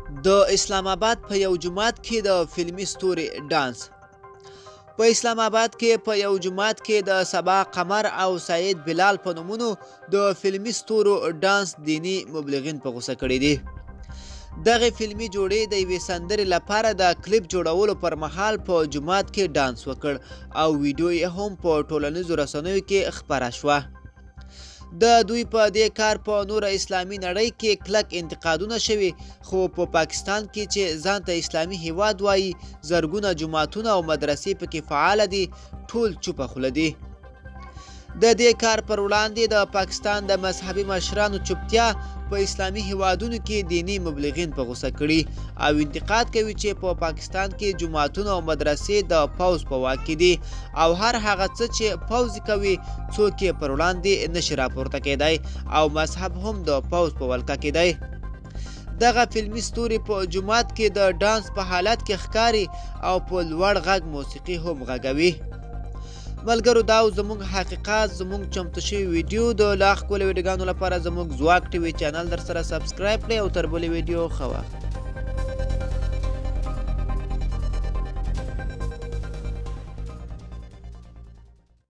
د اسلام آباد په یو جومات کې د فلمي ستوري ډانس. په اسلام آباد کې په یو جومات کې د سبا قمر او سعید بلال په نومونو د فلمي ستورو ډانس دینی مبلغین په غوسه کړي دي. دغه فلمي جوړې د یوې سندرې لپاره د کلیپ جوړولو پر مهال په جومات کې ډانس وکړ او ویډیو یې هم په ټولنیزو رسنیو کې خپره شوه. د دوی په دې کار په نوره اسلامي نړۍ کې کلک انتقادونه شوي، خو په پاکستان کې چې ځان ته اسلامي هیواد وایي زرګونه جوماتونه او مدرسې پکې فعاله دي، ټول چوپه خوله دي. د دې کار پر وړاندې د پاکستان د مذهبي مشرانو چوپتیا په اسلامي هیوادونو کې دینی مبلغین په غوسه کړي او انتقاد کوي چې په پاکستان کې جوماتونه او مدرسې د پوځ په واک کې دي او هر هغه څه چې پوځ کوي څوک یې پر وړاندې نشي راپورته کېدی او مذهب هم د پوځ په ولکه کې دی. دغه فلمي ستوري په جومات کې د ډانس په حالت کې ښکاري او په لوړ غږ موسیقي هم غږوي. ملګرو، دا زموږ حقیقت، زموږ چمتو شوی ویډیو. د لا ښکلو ویډیوګانو لپاره زموږ ځواک ټي وي چینل در سره سبسکرایب کړئ او تر بلې ویډیو ښه وخت.